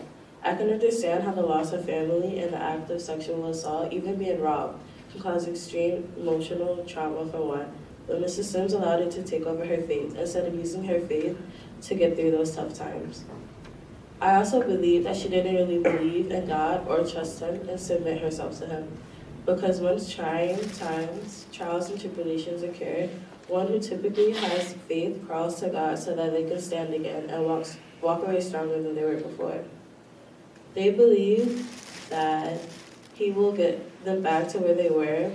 I can understand how the loss of family and the act of sexual assault, even being robbed, can cause extreme emotional trauma for one, but Mrs. Sims allowed it to take over her faith instead of using her faith to get through those tough times. I also believe that she didn't really believe in God or trust Him and submit herself to Him, because once trying times, trials and tribulations occur, one who typically has faith crawls to God so that they can stand again and walk away stronger than they were before. They believe that He will get them back to where they were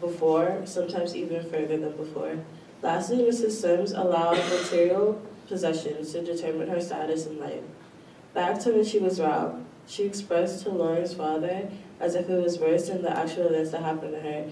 before, sometimes even further than before. Lastly, Mrs. Sims allowed material possessions to determine her status in life. Back to when she was robbed, she expressed to Lauren's father, as if it was worse than the actual events that happened to her,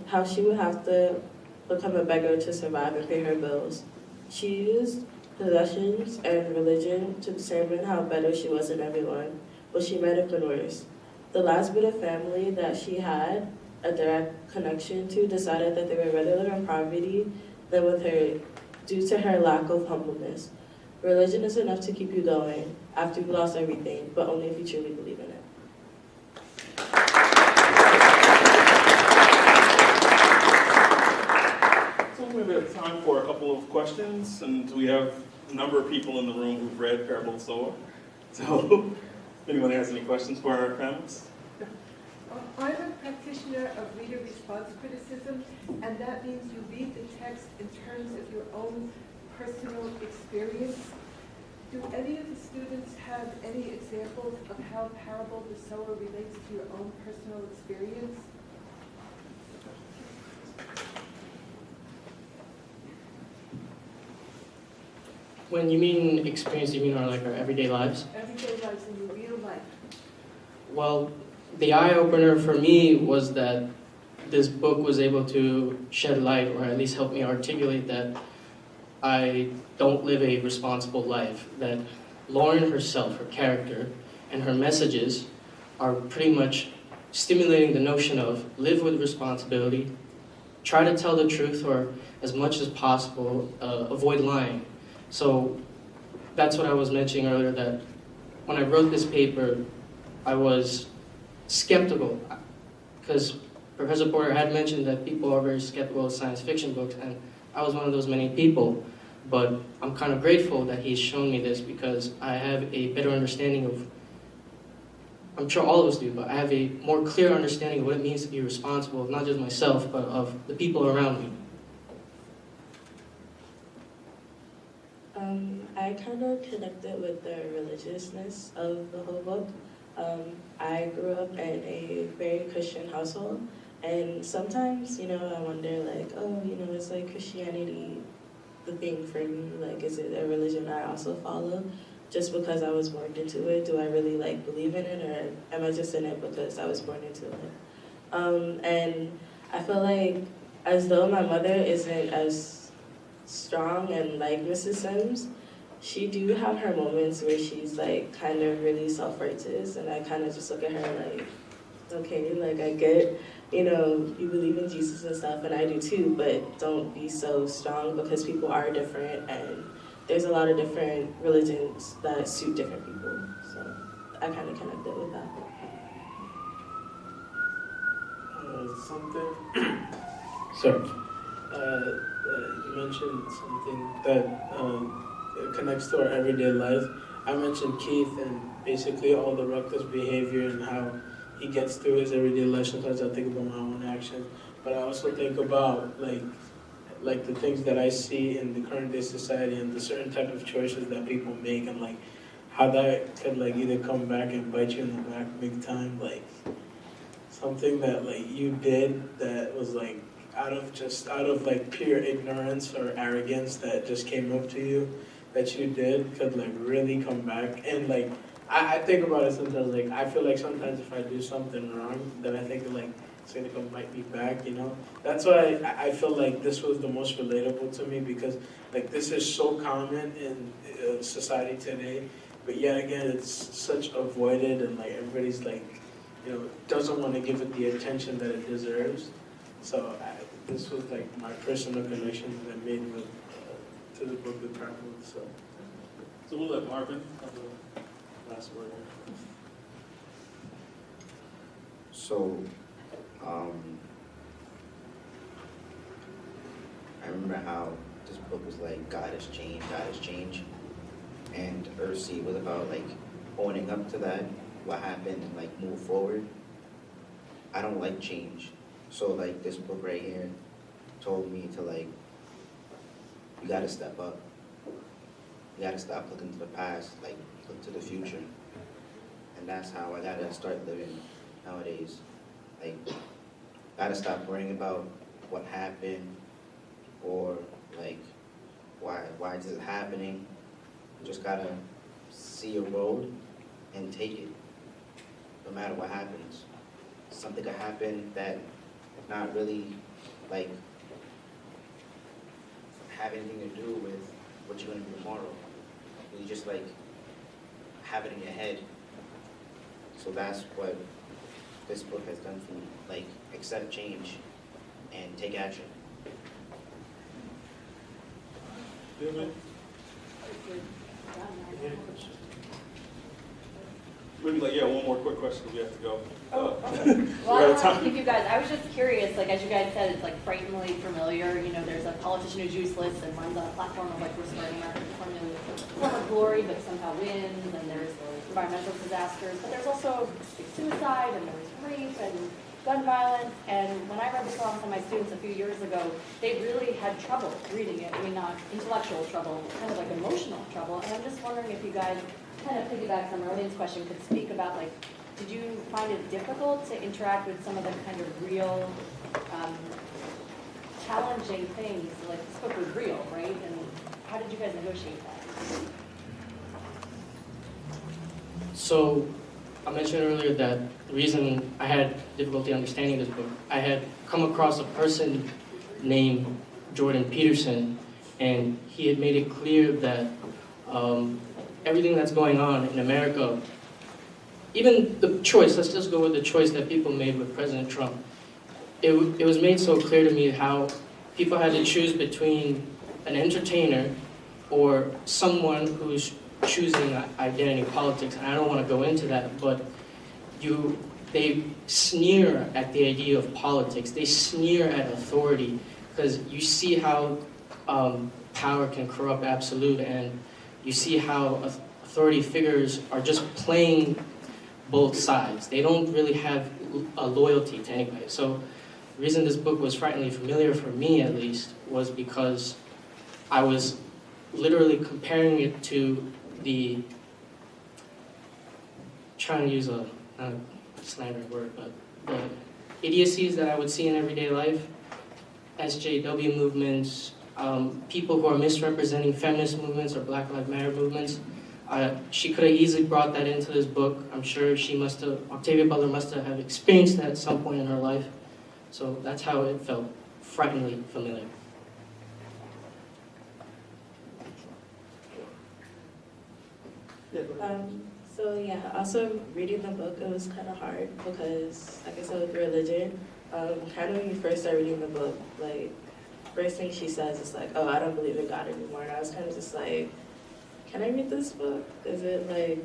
how she would have to become a beggar to survive and pay her bills. She used possessions and religion to determine how better she was than everyone, but she might have been worse. The last bit of family that she had a direct connection to decided that they would rather live in poverty than with her due to her lack of humbleness. Religion is enough to keep you going after you've lost everything, but only if you truly believe in it. So we have time for a couple of questions, and we have a number of people in the room who've read Parable of Sower. So if anyone has any questions for our panelists? I'm a practitioner of reader response criticism, and that means you read the text in terms of your own personal experience. Do any of the students have any examples of how Parable the Sower relates to your own personal experience? When you mean experience, you mean our everyday lives? Everyday lives in your real life. Well, the eye-opener for me was that this book was able to shed light, or at least help me articulate that I don't live a responsible life, that Lauren herself, her character, and her messages are pretty much stimulating the notion of live with responsibility, try to tell the truth, or as much as possible, avoid lying. So that's what I was mentioning earlier, that when I wrote this paper, I was skeptical, because Professor Porter had mentioned that people are very skeptical of science fiction books, and I was one of those many people. But I'm kind of grateful that he's shown me this, because I have a better understanding of, I'm sure all of us do, but I have a more clear understanding of what it means to be responsible, not just myself, but of the people around me. I kind of connected with the religiousness of the whole book. I grew up in a very Christian household, and sometimes, I wonder, is Christianity the thing for me? Is it a religion I also follow? Just because I was born into it, do I really believe in it, or am I just in it because I was born into it? And I feel as though my mother isn't as strong and like Mrs. Sims, she do have her moments where she's kind of really self-righteous, and I kind of just look at her okay, I get, you believe in Jesus and stuff, and I do too, but don't be so strong, because people are different, and there's a lot of different religions that suit different people. So I kind of connected with that. Sorry. You mentioned something that connects to our everyday life. I mentioned Keith and basically all the reckless behavior and how he gets through his everyday life. Sometimes I think about my own actions, but I also think about like the things that I see in the current day society and the certain type of choices that people make, and how that could either come back and bite you in the back big time. Something that you did that was out of pure ignorance or arrogance that just came up to you that you did could really come back. And I think about it sometimes, I feel sometimes if I do something wrong, then I think it's gonna come bite me back, That's why I feel this was the most relatable to me, because this is so common in society today, but yet again it's such avoided, and everybody's doesn't want to give it the attention that it deserves. So this was my personal connection that I made with to the book with Parable. So we'll let Marvin have the last word here. So, I remember how this book was God has changed, and Ursi was about owning up to that, what happened, and move forward. I don't like change, so this book right here told me to you gotta step up. You gotta stop looking to the past, look to the future. And that's how I gotta start living nowadays. Gotta stop worrying about what happened, or why is it happening. You just gotta see a road and take it, no matter what happens. Something could happen that not really have anything to do with what you're gonna do tomorrow. You just have it in your head. So that's what this book has done for me. Like, accept change and take action. Maybe like, yeah, one more quick question, we have to go. Well, I we're don't out of want to time. keep you guys, I was just curious, like, as you guys said, it's like frighteningly familiar, you know, there's a politician who's useless and runs on a platform of like restoring American form of glory, but somehow wins, and there's environmental disasters, but there's also suicide, and there's rape, and gun violence, and when I read the songs to my students a few years ago, they really had trouble reading it. I mean, not intellectual trouble, kind of like emotional trouble, and I'm just wondering if you guys, kind of piggyback on Marlene's question, could speak about, like, did you find it difficult to interact with some of the kind of real, challenging things? Like, this book was real, right? And how did you guys negotiate that? So, I mentioned earlier that the reason I had difficulty understanding this book, I had come across a person named Jordan Peterson, and he had made it clear that everything that's going on in America, even the choice, let's just go with the choice that people made with President Trump, it was made so clear to me how people had to choose between an entertainer or someone who's choosing identity politics, and I don't want to go into that, but they sneer at the idea of politics. They sneer at authority because you see how power can corrupt absolute, and you see how authority figures are just playing both sides. They don't really have a loyalty to anybody. So the reason this book was frighteningly familiar for me, at least, was because I was literally comparing it to trying to use not a slanderous word, but the idiocies that I would see in everyday life, SJW movements, people who are misrepresenting feminist movements or Black Lives Matter movements. She could have easily brought that into this book. I'm sure Octavia Butler must have experienced that at some point in her life. So that's how it felt, frighteningly familiar. So yeah, also reading the book, it was kind of hard because, like I said, with religion, kind of when you first start reading the book, like, first thing she says is like, oh, I don't believe in God anymore. And I was kind of just like, can I read this book? Is it like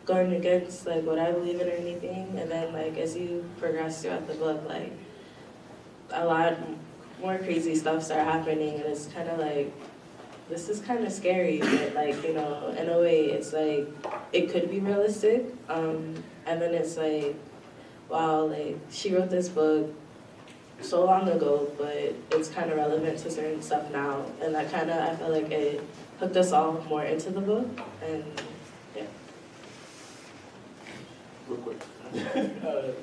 going against like what I believe in or anything? And then like as you progress throughout the book, like a lot more crazy stuff start happening, and it's kind of like, this is kind of scary, but like, you know, in a way it's like, it could be realistic. And then it's like, wow, like she wrote this book so long ago, but it's kind of relevant to certain stuff now. And that kind of, I feel like it hooked us all more into the book, and yeah. Real quick.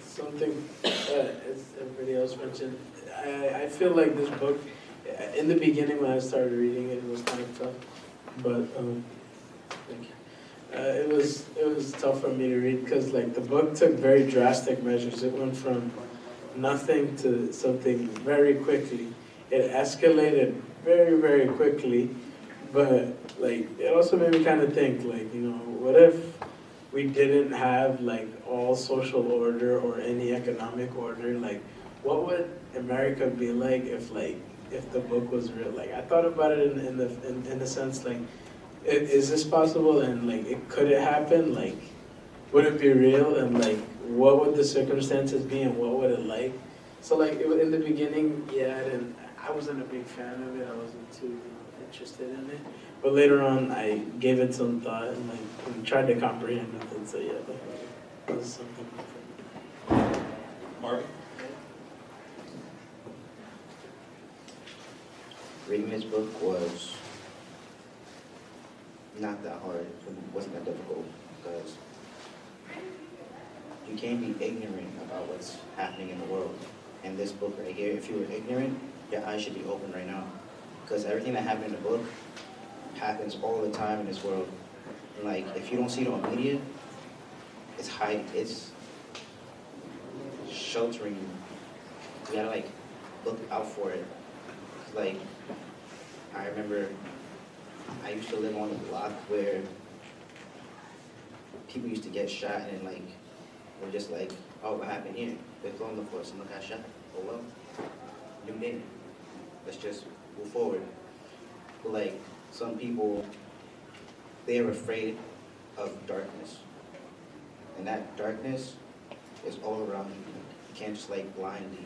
Something, as everybody else mentioned, I feel like this book, in the beginning when I started reading it, it was kind of tough, but thank you. It was tough for me to read because like the book took very drastic measures. It went from nothing to something very quickly. It escalated very, very quickly, but like it also made me kind of think, like, you know, what if we didn't have like all social order or any economic order? Like, what would America be like if the book was real? Like, I thought about it in the sense like, is this possible, and like, could it happen? Like, would it be real, and like, what would the circumstances be, and what would it like? So like, in the beginning, yeah, I wasn't a big fan of it. I wasn't too interested in it. But later on, I gave it some thought and like and tried to comprehend it. And so yeah, that was something different. Marvin? Reading this book was not that hard. It wasn't that difficult because you can't be ignorant about what's happening in the world. And this book right here, if you were ignorant, your eyes should be open right now. Because everything that happened in the book happens all the time in this world. And like, if you don't see it on media, it's sheltering you. You gotta like look out for it. Like, I remember I used to live on a block where people used to get shot and like, were just like oh, what happened here? They flew on the floor, someone got shot. Oh well, new day. Let's just move forward. But like, some people, they're afraid of darkness. And that darkness is all around you. You can't just like blindly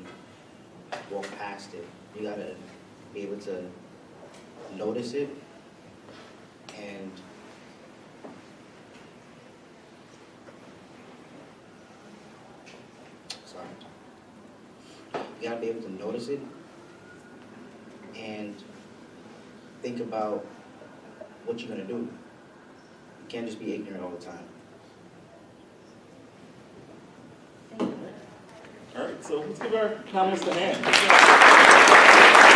walk past it. You gotta be able to notice it and you gotta be able to notice it and think about what you're gonna do. You can't just be ignorant all the time. All right, so let's give our panelists a hand.